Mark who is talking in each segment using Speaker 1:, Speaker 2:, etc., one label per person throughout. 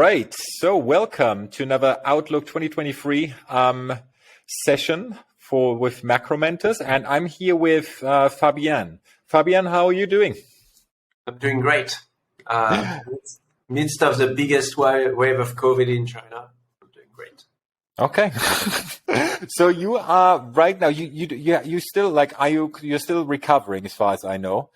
Speaker 1: right. So welcome to another Outlook 2023 session with MacroMentors. And I'm here with Fabien. Fabien, how are you doing?
Speaker 2: I'm doing great. Midst of the biggest wave of COVID in China, I'm doing great.
Speaker 1: Okay. So you are right now, you still you're still recovering as far as I know.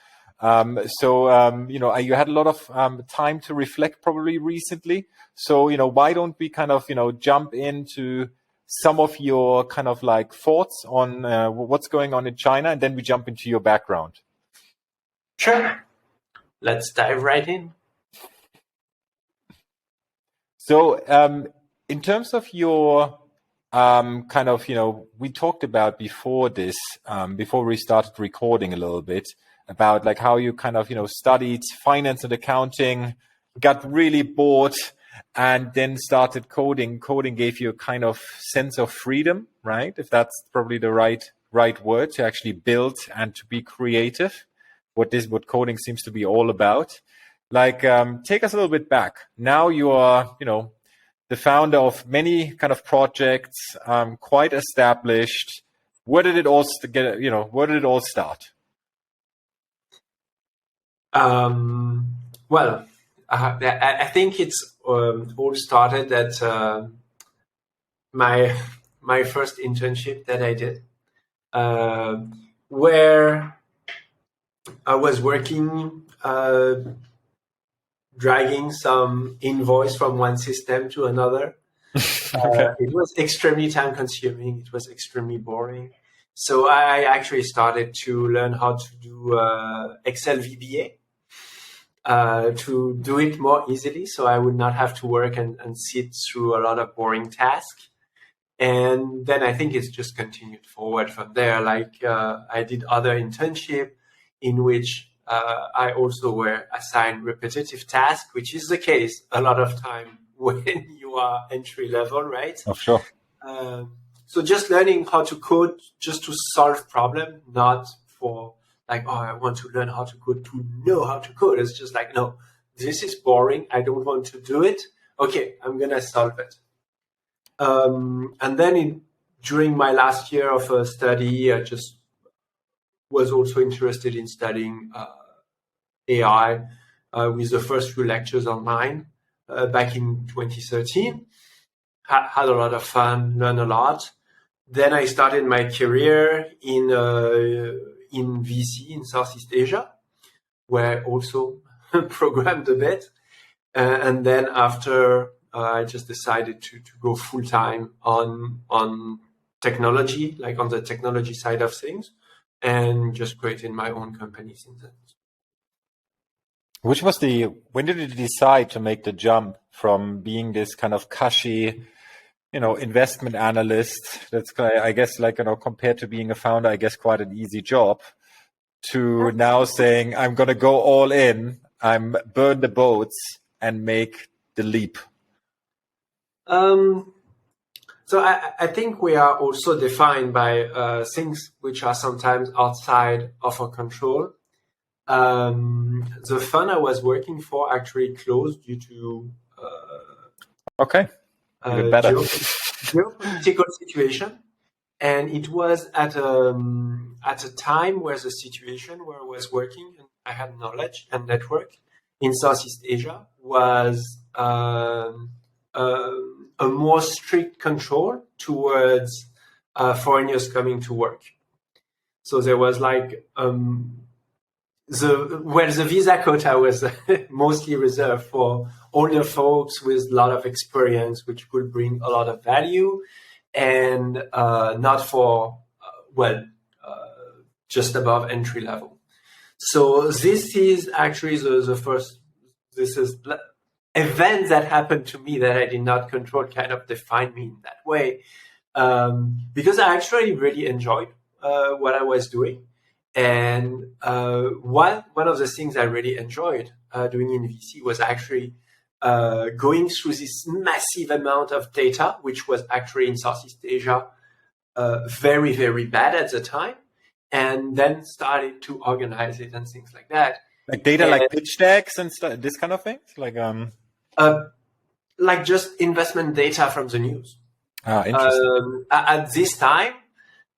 Speaker 1: You had a lot of time to reflect probably recently. So, why don't we kind of, jump into some of your kind of like thoughts on what's going on in China, and then we jump into your background.
Speaker 2: Sure. Let's dive right in.
Speaker 1: So, in terms of your we talked about before this, before we started recording a little bit, about like how you kind of, studied finance and accounting, got really bored, and then started coding. Coding gave you a kind of sense of freedom, right? If that's probably the right word, to actually build and to be creative. What coding seems to be all about. Like, take us a little bit back. Now you are, the founder of many kind of projects, quite established. Where did it all start?
Speaker 2: Well, I think it's all started at my first internship that I did, where I was working, dragging some invoice from one system to another. Okay. It was extremely time consuming. It was extremely boring. So I actually started to learn how to do Excel VBA to do it more easily, so I would not have to work and sit through a lot of boring tasks. And then I think it's just continued forward from there. Like I did other internship in which I also were assigned repetitive tasks, which is the case a lot of time when you are entry level, right?
Speaker 1: Oh, sure.
Speaker 2: So just learning how to code just to solve problem, not for like, oh, I want to learn how to code to know how to code. It's just like, no, this is boring. I don't want to do it. Okay, I'm going to solve it. And then during my last year of study, I just was also interested in studying AI with the first few lectures online back in 2013. Had a lot of fun, learned a lot. Then I started my career in VC in Southeast Asia, where I also programmed a bit. And then after, I just decided to go full time on technology, like on the technology side of things, and just created my own company since then.
Speaker 1: When did you decide to make the jump from being this kind of cushy, investment analyst, that's, I guess, compared to being a founder, I guess quite an easy job, to now saying, I'm going to go all in, burn the boats and make the leap?
Speaker 2: So I think we are also defined by things which are sometimes outside of our control. The fund I was working for actually closed due to
Speaker 1: even better.
Speaker 2: Geopolitical situation, and it was at a time where the situation where I was working and I had knowledge and network in Southeast Asia was a more strict control towards foreigners coming to work. So there was like the visa quota was mostly reserved for older folks with a lot of experience, which could bring a lot of value, and not for just above entry level. So this is actually the first. This is event that happened to me that I did not control, kind of defined me in that way, because I actually really enjoyed what I was doing. And one of the things I really enjoyed doing in VC was actually going through this massive amount of data, which was actually in Southeast Asia very, very bad at the time, and then started to organize it and things like that.
Speaker 1: Like data, like pitch decks and stuff, this kind of things? Like
Speaker 2: like just investment data from the news.
Speaker 1: Ah, interesting.
Speaker 2: At this time,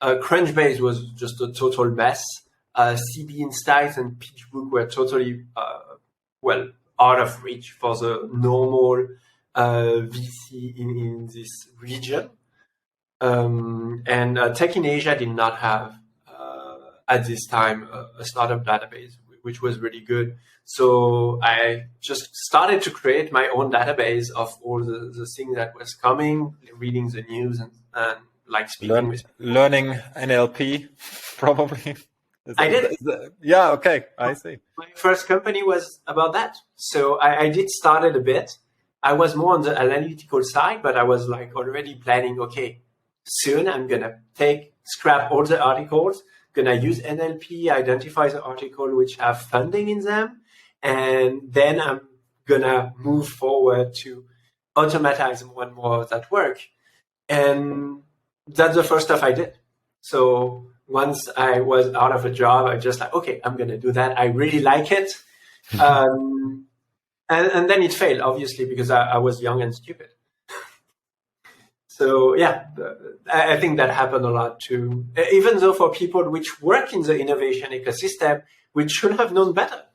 Speaker 2: Crunchbase was just a total mess. CB Insights and PitchBook were totally out of reach for the normal VC in this region. And Tech in Asia did not have at this time a startup database, which was really good. So I just started to create my own database of all the things that was coming, reading the news and like speaking with people.
Speaker 1: Learning NLP, probably.
Speaker 2: I did.
Speaker 1: Yeah, okay, I see.
Speaker 2: My first company was about that. So I did start it a bit. I was more on the analytical side, but I was like already planning, okay, soon I'm going to scrap all the articles, going to use NLP, identify the article which have funding in them, and then I'm going to move forward to automatize more and more of that work. And that's the first stuff I did. So once I was out of a job, I just like, okay, I'm going to do that. I really like it. And then it failed, obviously, because I was young and stupid. So yeah, I think that happened a lot too. Even though for people which work in the innovation ecosystem, which should have known better,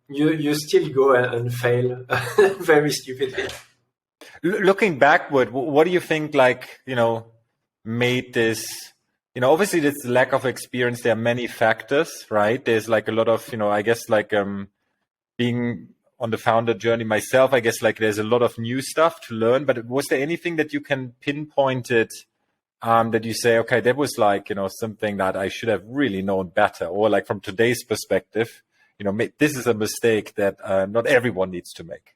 Speaker 2: you still go and fail very stupidly.
Speaker 1: Looking backward, what do you think, like, made this, obviously this lack of experience, there are many factors, right? There's like a lot of, I guess like being on the founder journey myself, I guess like there's a lot of new stuff to learn, but was there anything that you can pinpoint it that you say, okay, that was like, something that I should have really known better, or like from today's perspective, this is a mistake that not everyone needs to make?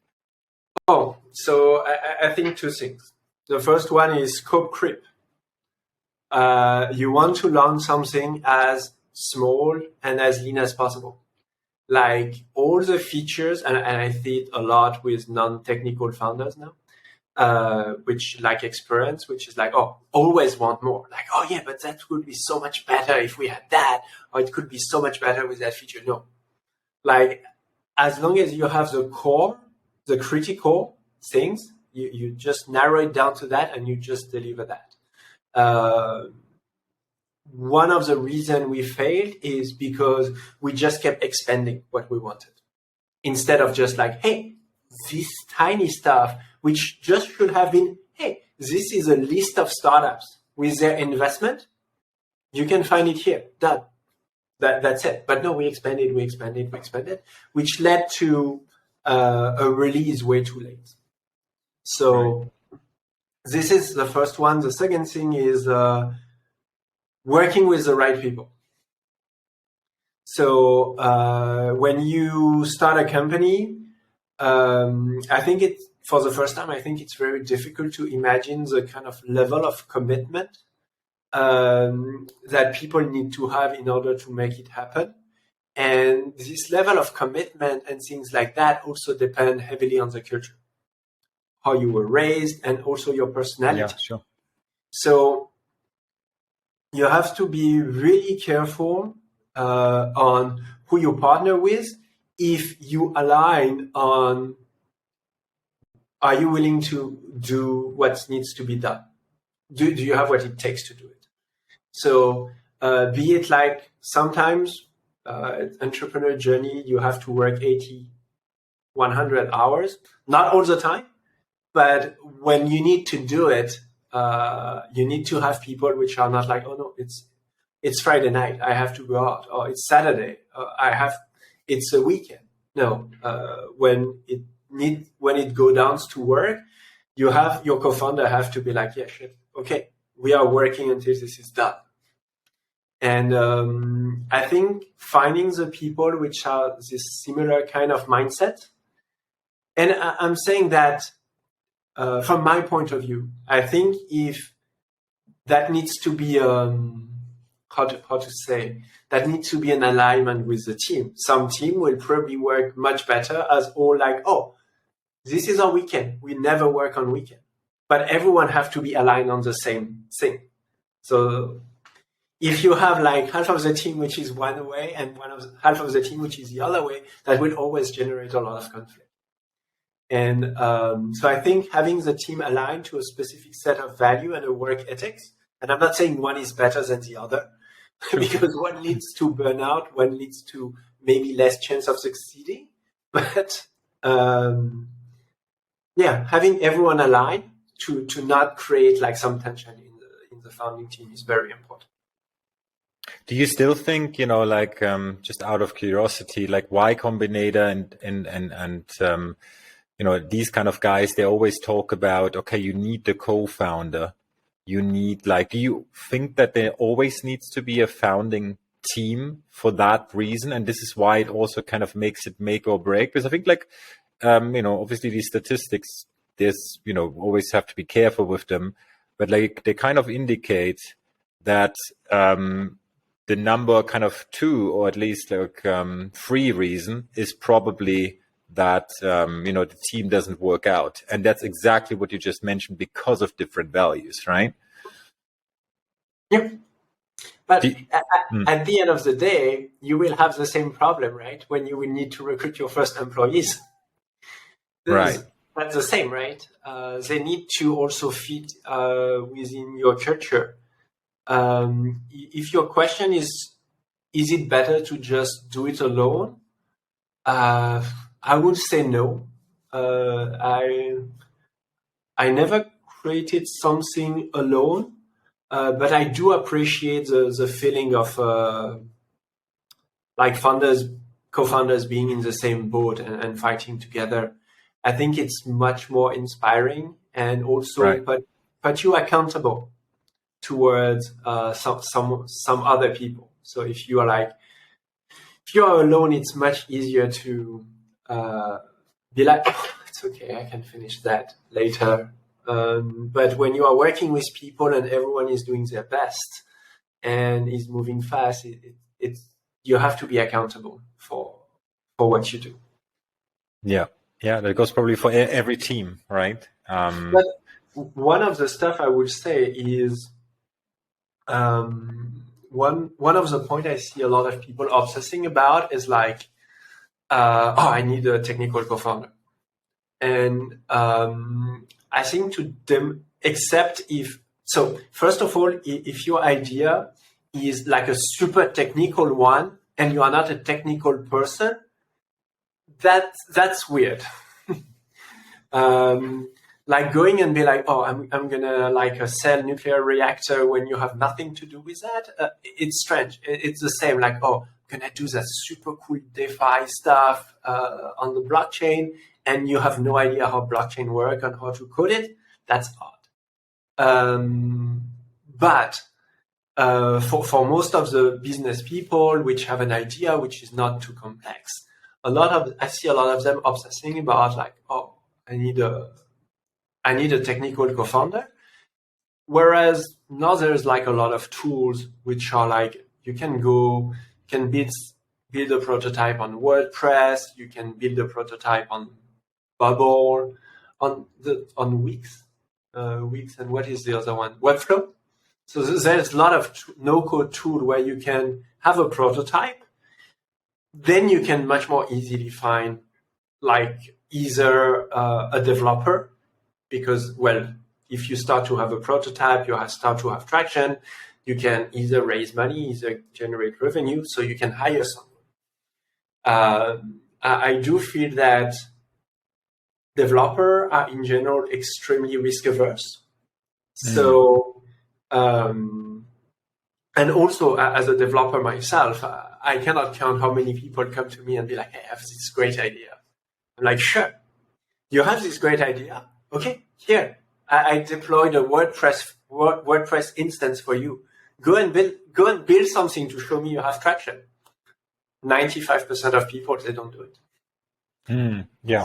Speaker 2: Oh, so I think two things. The first one is scope creep. You want to launch something as small and as lean as possible. Like all the features, and I see it a lot with non-technical founders now, which like experience, which is like, oh, always want more. Like, oh yeah, but that would be so much better if we had that, or it could be so much better with that feature. No, like as long as you have the core, the critical things, you just narrow it down to that and you just deliver that. One of the reasons we failed is because we just kept expanding what we wanted instead of just like, hey, this tiny stuff, which just should have been, hey, this is a list of startups with their investment. You can find it here. Done. That's it. But no, we expanded, which led to a release way too late. So this is the first one. The second thing is working with the right people. So when you start a company, I think for the first time, I think it's very difficult to imagine the kind of level of commitment that people need to have in order to make it happen. And this level of commitment and things like that also depend heavily on the culture, how you were raised, and also your personality.
Speaker 1: Yeah, sure.
Speaker 2: So you have to be really careful on who you partner with. If you align on, are you willing to do what needs to be done? Do you have what it takes to do it? So be it like sometimes entrepreneur journey, you have to work 80, 100 hours, not all the time, but when you need to do it, you need to have people which are not like, oh no, it's Friday night, I have to go out, or it's Saturday, it's a weekend. No, when it goes down to work, you have your co-founder have to be like, yeah, shit, okay, we are working until this is done. And I think finding the people which are this similar kind of mindset, and I'm saying that from my point of view, I think if that needs to be that needs to be an alignment with the team. Some team will probably work much better as all like, oh, this is our weekend. We never work on weekend, but everyone have to be aligned on the same thing. So if you have like half of the team which is one way and half of the team which is the other way, that will always generate a lot of conflict. And so I think having the team aligned to a specific set of value and a work ethics, and I'm not saying one is better than the other, because one leads to burnout, one leads to maybe less chance of succeeding. But having everyone aligned to not create like some tension in the founding team is very important.
Speaker 1: Do you still think, just out of curiosity, like Y Combinator and these kind of guys, they always talk about, okay, you need the co-founder. You need do you think that there always needs to be a founding team for that reason? And this is why it also kind of makes it make or break. Because I think obviously these statistics, there's, always have to be careful with them, but like they kind of indicate that, the number kind of 2 or at least 3 reason is probably that, the team doesn't work out. And that's exactly what you just mentioned because of different values, right?
Speaker 2: Yep. But at the end of the day, you will have the same problem, right? When you will need to recruit your first employees.
Speaker 1: Right.
Speaker 2: That's the same, right? They need to also fit within your culture. If your question is it better to just do it alone? I would say no. I never created something alone, but I do appreciate the feeling of co-founders being in the same boat and fighting together. I think it's much more inspiring and also put you accountable towards some other people. So if you are alone, it's much easier to be like, oh, it's okay, I can finish that later. But when you are working with people and everyone is doing their best and is moving fast, you have to be accountable for what you do. Yeah,
Speaker 1: that goes probably for every team, right?
Speaker 2: But one of the stuff I would say is one of the points I see a lot of people obsessing about is I need a technical co-founder. And I think to them, first of all, if your idea is like a super technical one and you are not a technical person, that's weird. Like going and be like, oh, I'm gonna sell nuclear reactor when you have nothing to do with that. It's strange. It's the same. Like, oh, I'm gonna do that super cool DeFi stuff on the blockchain, and you have no idea how blockchain works and how to code it. That's odd. But for most of the business people which have an idea which is not too complex, I see a lot of them obsessing about I need a technical co-founder. Whereas now there's a lot of tools which are you can build a prototype on WordPress, you can build a prototype on Bubble, on Wix, and what is the other one? Webflow. So there's a lot of no-code tool where you can have a prototype. Then you can much more easily find either a developer, because, if you start to have a prototype, you start to have traction, you can either raise money, either generate revenue, so you can hire someone. I do feel that developers are in general extremely risk averse. So, and also as a developer myself, I cannot count how many people come to me and be like, hey, I have this great idea. I'm like, sure, you have this great idea. Okay, here, I deployed a WordPress instance for you. Go and build something to show me you have traction. 95% of people, they don't do it.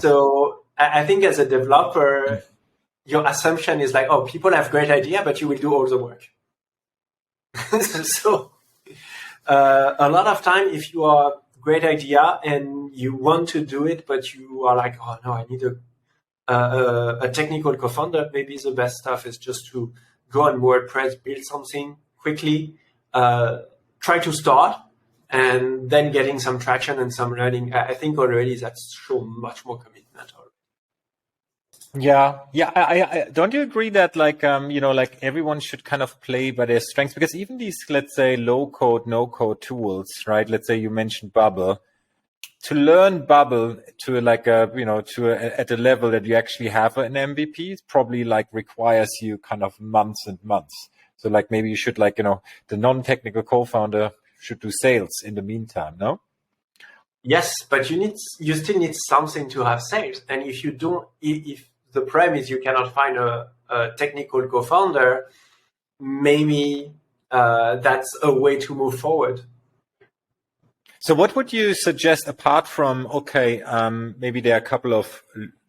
Speaker 2: So I think as a developer, your assumption is people have great idea, but you will do all the work. So a lot of time, if you are great idea and you want to do it, but you are like, oh no, I need a technical co-founder, maybe the best stuff is just to go on WordPress, build something quickly, try to start, and then getting some traction and some learning. I think already that's shown much more commitment already.
Speaker 1: Yeah. I don't you agree that like like everyone should kind of play by their strengths because even these, let's say, low code, no code tools, right? Let's say you mentioned Bubble. To learn Bubble to like at a level that you actually have an MVP, it probably like requires you kind of months and months. So like maybe you should like the non-technical co-founder should do sales in the meantime, no?
Speaker 2: Yes, but you still need something to have sales. And if you don't, if the premise you cannot find a technical co-founder, maybe that's a way to move forward.
Speaker 1: So what would you suggest apart from, okay, maybe there are a couple of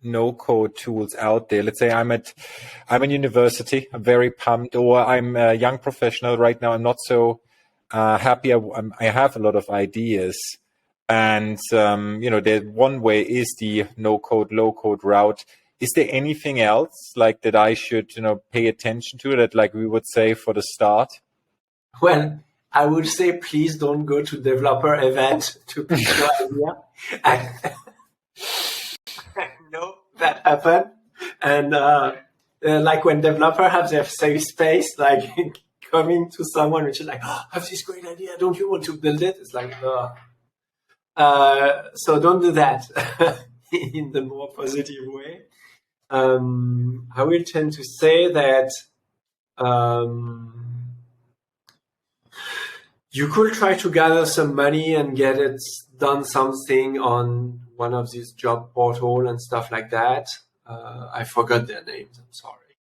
Speaker 1: no code tools out there. Let's say I'm in university, I'm very pumped, or I'm a young professional right now. I'm not so happy. I have a lot of ideas. And, the one way is the no code, low code route. Is there anything else like that I should, pay attention to that, like we would say for the start?
Speaker 2: Well, I would say please don't go to developer event to pitch your idea. I know that happened. And like when developer have their safe space, like coming to someone which is like, oh, I have this great idea, don't you want to build it? It's like, so don't do that in the more positive way. I will tend to say that you could try to gather some money and get it done something on one of these job portal and stuff like that. I forgot their names. I'm sorry.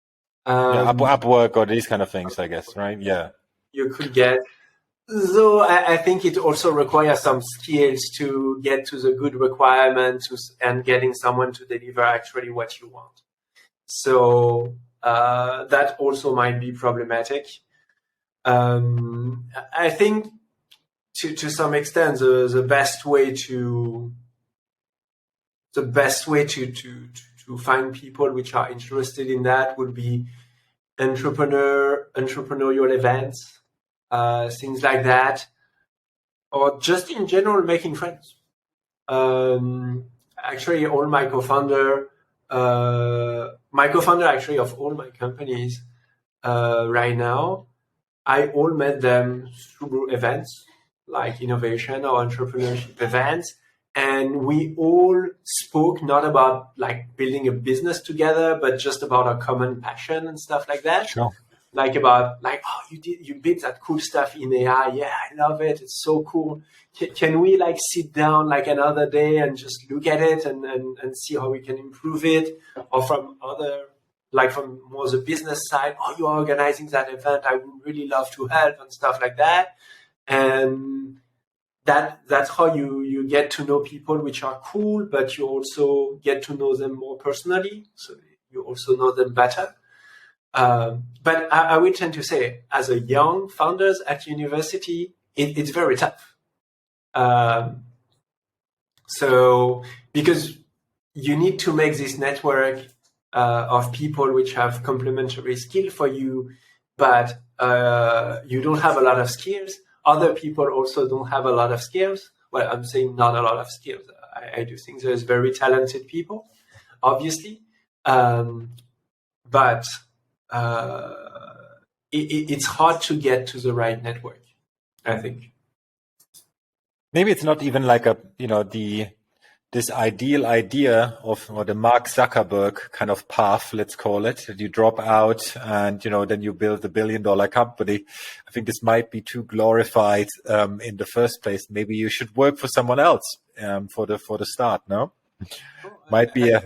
Speaker 1: Upwork or these kind of things, I guess, right? Yeah.
Speaker 2: You could get. Though I think it also requires some skills to get to the good requirements and getting someone to deliver actually what you want. So that also might be problematic. I think to some extent the best way to find people which are interested in that would be entrepreneurial events, things like that, or just in general making friends. Actually, all my co-founder actually of all my companies right now, I all met them through events like innovation or entrepreneurship events. And we all spoke not about like building a business together, but just about our common passion and stuff like that.
Speaker 1: Sure.
Speaker 2: Like about like, oh, you built that cool stuff in AI. Yeah, I love it. It's so cool. Can we like sit down like another day and just look at it and see how we can improve it? Or from other, like from more the business side, oh, you're organizing that event. I would really love to help and stuff like that. And that's how you get to know people which are cool, but you also get to know them more personally. So you also know them better. But I would tend to say, as a young founders at university, it's very tough. So because you need to make this network of people which have complementary skill for you, but you don't have a lot of skills. Other people also don't have a lot of skills. Well, I'm saying not a lot of skills. I do think there's very talented people, obviously. But it's hard to get to the right network, I think.
Speaker 1: Maybe it's not even like this ideal idea of or the Mark Zuckerberg kind of path, let's call it, that you drop out and then you build $1 billion company. I think this might be too glorified in the first place. Maybe you should work for someone else for the start. No, might be a.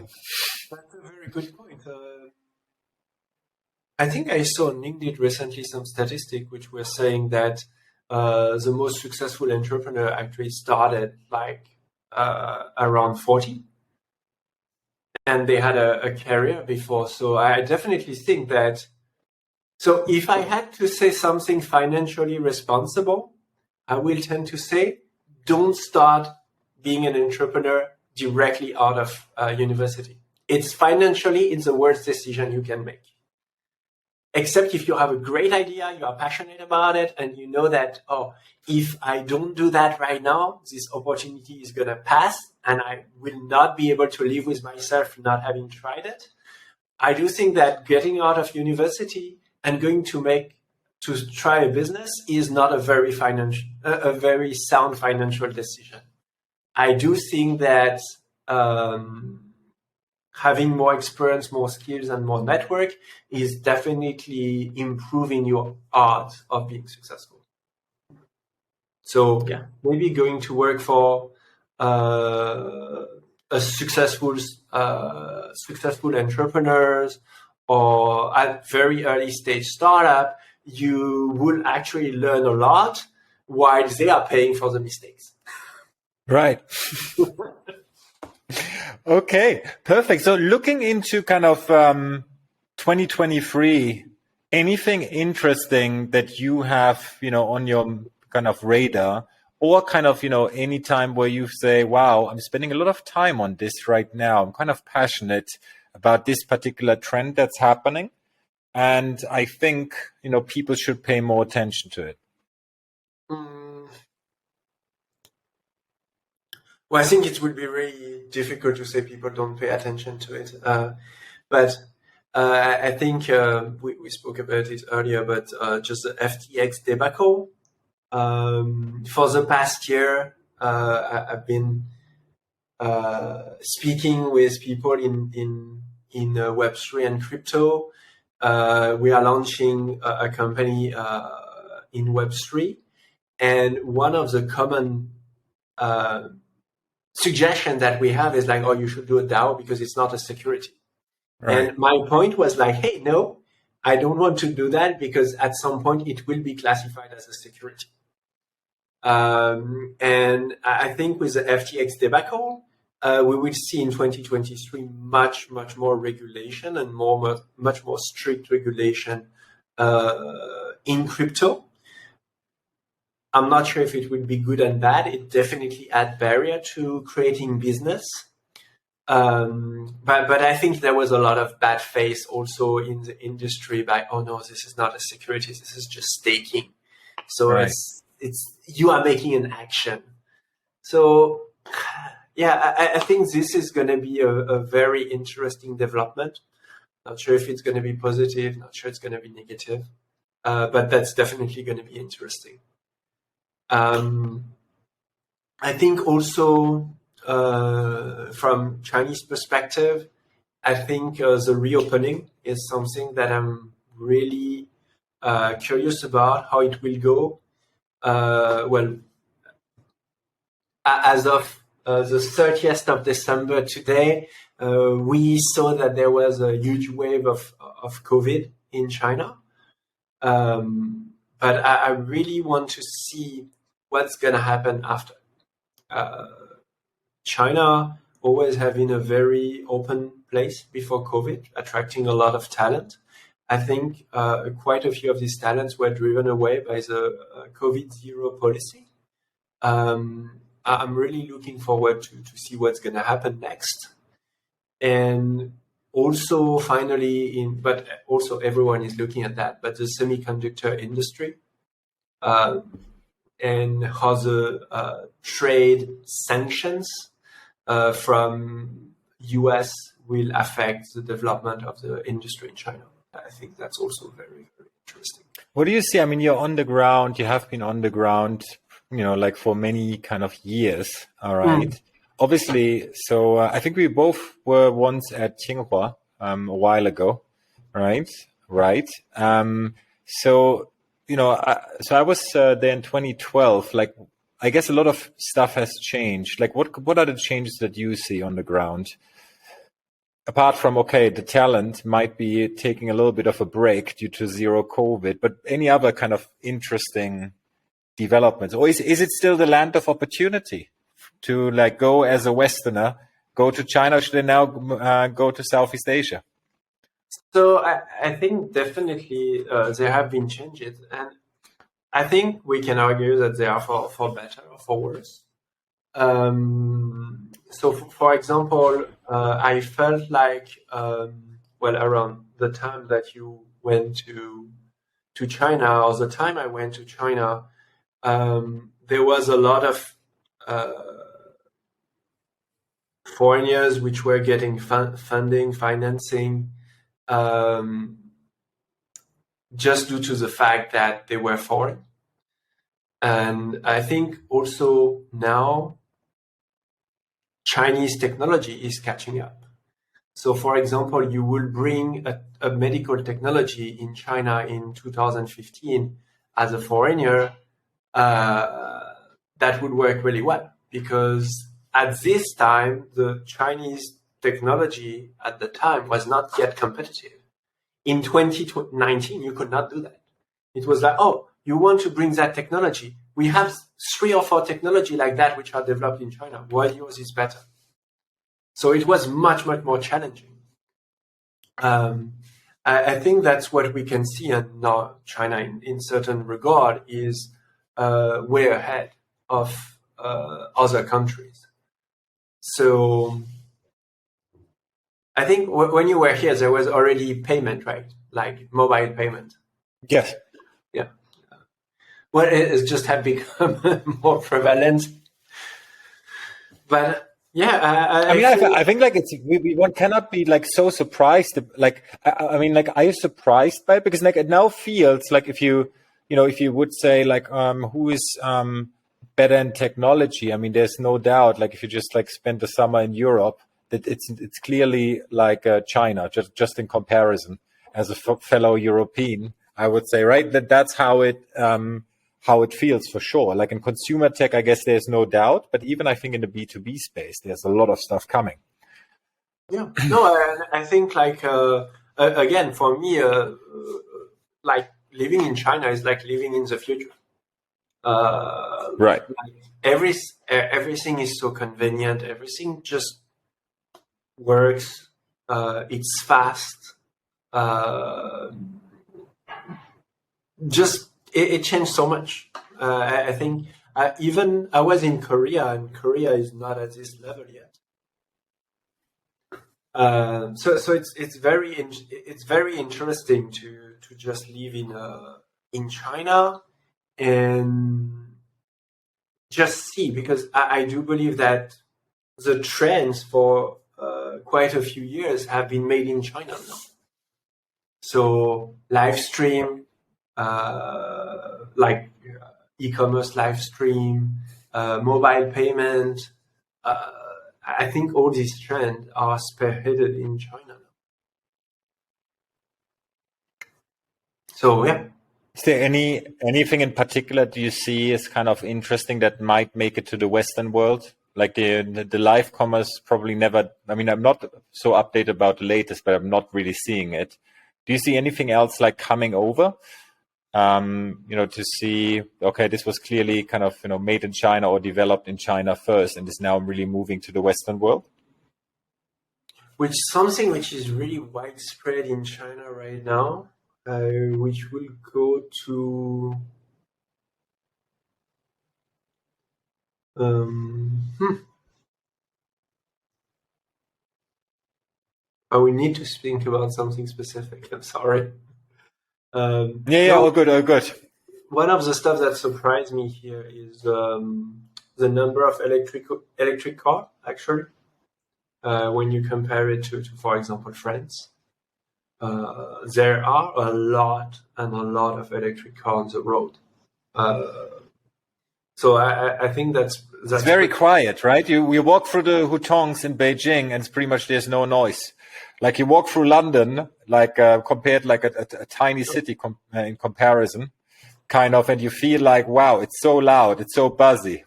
Speaker 2: That's a very good point. I think I saw on LinkedIn recently some statistic which were saying that the most successful entrepreneur actually started like around 40, and they had a career before. So I definitely think that. So if I had to say something financially responsible, I will tend to say, don't start being an entrepreneur directly out of university. It's the worst decision you can make. Except if you have a great idea, you are passionate about it, and you know that, oh, if I don't do that right now, this opportunity is going to pass, and I will not be able to live with myself not having tried it. I do think that getting out of university and going to try a business is not a very sound financial decision. I do think that having more experience, more skills, and more network is definitely improving your odds of being successful. So maybe going to work for a successful entrepreneurs or at very early stage startup, you will actually learn a lot while they are paying for the mistakes.
Speaker 1: Right. Okay, perfect. So looking into kind of 2023, anything interesting that you have, on your kind of radar, or kind of, any time where you say, wow, I'm spending a lot of time on this right now. I'm kind of passionate about this particular trend that's happening. And I think, people should pay more attention to it.
Speaker 2: Well, I think it would be really difficult to say people don't pay attention to it. But I think we spoke about it earlier, but just the FTX debacle. For the past year, I've been speaking with people in Web3 and crypto. We are launching a company in Web3, and one of the common suggestion that we have is like, oh, you should do a DAO because it's not a security. Right. And my point was like, hey, no, I don't want to do that because at some point it will be classified as a security. And I think with the FTX debacle, we will see in 2023 much more regulation and much more strict regulation in crypto. I'm not sure if it would be good and bad. It definitely adds barrier to creating business. But I think there was a lot of bad faith also in the industry by, oh no, this is not a security, this is just staking. So right. it's you are making an action. So yeah, I think this is going to be a very interesting development. Not sure if it's going to be positive, not sure it's going to be negative, but that's definitely going to be interesting. I think also from Chinese perspective, I think the reopening is something that I'm really curious about how it will go. Well, as of the 30th of December today, we saw that there was a huge wave of COVID in China. But I really want to see what's going to happen after. China always having a very open place before COVID, attracting a lot of talent. I think quite a few of these talents were driven away by the COVID zero policy. I'm really looking forward to see what's going to happen next. And also finally, but also everyone is looking at that, but the semiconductor industry, and how the trade sanctions from US will affect the development of the industry in China. I think that's also very, very interesting.
Speaker 1: What do you see? I mean, you're on the ground, you have been on the ground, like for many kind of years. All right. Obviously. So I think we both were once at Tsinghua a while ago. Right. Right. So I was there in 2012. Like, I guess a lot of stuff has changed. Like, what are the changes that you see on the ground? Apart from, okay, the talent might be taking a little bit of a break due to zero COVID, but any other kind of interesting developments? Or is it still the land of opportunity to like go as a Westerner, go to China, or should they now go to Southeast Asia?
Speaker 2: So I think definitely there have been changes, and I think we can argue that they are for better or for worse. So for example, I felt like, around the time that you went to China, or the time I went to China, there was a lot of foreigners which were getting financing, just due to the fact that they were foreign. And I think also now Chinese technology is catching up. So, for example, you will bring a medical technology in China in 2015 as a foreigner, that would work really well, because at this time, the Chinese technology at the time was not yet competitive. In 2019, you could not do that. It was like, oh, you want to bring that technology? We have 3 or 4 technology like that which are developed in China. Why yours is better? So it was much, much more challenging. I think that's what we can see, and now China, in certain regard, is way ahead of other countries. So I think when you were here, there was already payment, right? Like mobile payment.
Speaker 1: Yes.
Speaker 2: Yeah. Well, it just had become more prevalent. But yeah,
Speaker 1: I think like one cannot be like so surprised. Like, I mean, like, are you surprised by it? Because like it now feels like if you would say like, who is better in technology? I mean, there's no doubt. Like if you just like spend the summer in Europe, that it's clearly like China, just in comparison. As a fellow European, I would say, right, that's how it feels for sure. Like in consumer tech, I guess there's no doubt, but even I think in the B2B space, there's a lot of stuff coming.
Speaker 2: Yeah, no, I think like again for me, like living in China is like living in the future.
Speaker 1: Right.
Speaker 2: Like everything is so convenient. Everything just works. It's fast. Just it changed so much. I think even I was in Korea, and Korea is not at this level yet. So it's very interesting to just live in China and just see, because I do believe that the trends for quite a few years have been made in China now. So live stream, like e-commerce live stream, mobile payment. I think all these trends are spearheaded in China now. So yeah.
Speaker 1: Is there anything in particular do you see as kind of interesting that might make it to the Western world? Like the live commerce probably never. I mean, I'm not so updated about the latest, but I'm not really seeing it. Do you see anything else like coming over? To see, okay, this was clearly kind of, made in China or developed in China first and is now really moving to the Western world?
Speaker 2: Which is something which is really widespread in China right now, which will go to we need to think about something specific. I'm sorry.
Speaker 1: All good.
Speaker 2: One of the stuff that surprised me here is the number of electric car, actually, when you compare it to, for example, France. There are a lot of electric cars on the road. So I think that's
Speaker 1: it's very quiet, right? We walk through the hutongs in Beijing, and it's pretty much there's no noise. Like you walk through London, like compared like a tiny city in comparison, kind of, and you feel like, wow, it's so loud, it's so buzzy.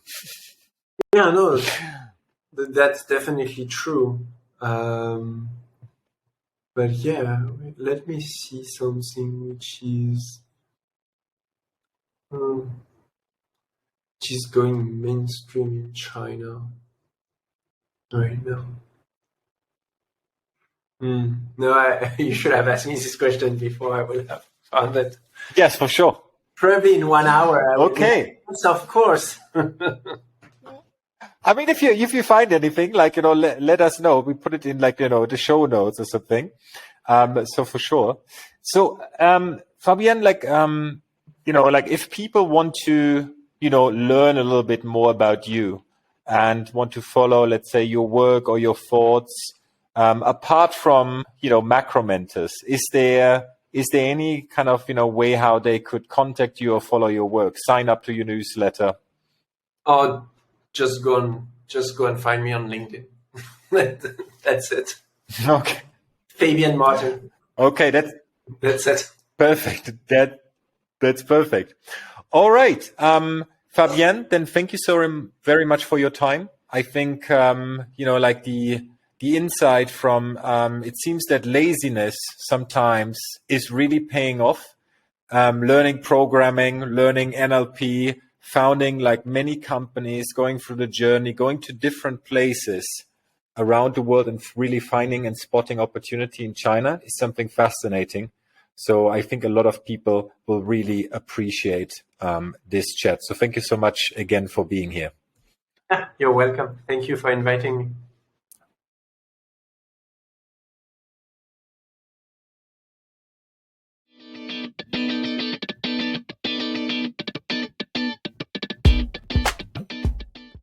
Speaker 2: Yeah, no, that's definitely true. But yeah, let me see something which is going mainstream in China right now. No, you should have asked me this question before. I would have found it.
Speaker 1: Yes, for sure.
Speaker 2: Probably in 1 hour.
Speaker 1: Okay.
Speaker 2: Of course.
Speaker 1: I mean, if you find anything, like, let us know. We put it in like, the show notes or something. So for sure. So, Fabien, like, like if people want to, learn a little bit more about you and want to follow, let's say, your work or your thoughts, apart from, MacroMentors, is there any kind of, way how they could contact you or follow your work, sign up to your newsletter?
Speaker 2: Or just go and find me on LinkedIn. That's it.
Speaker 1: Okay.
Speaker 2: Fabien Martin.
Speaker 1: Okay,
Speaker 2: That's it.
Speaker 1: perfect. That's perfect. All right. Fabien, then thank you so very much for your time. I think, like the insight from, it seems that laziness sometimes is really paying off. Learning programming, learning NLP, founding like many companies, going through the journey, going to different places around the world and really finding and spotting opportunity in China is something fascinating. So I think a lot of people will really appreciate this chat. So thank you so much again for being here.
Speaker 2: You're welcome. Thank you for inviting me.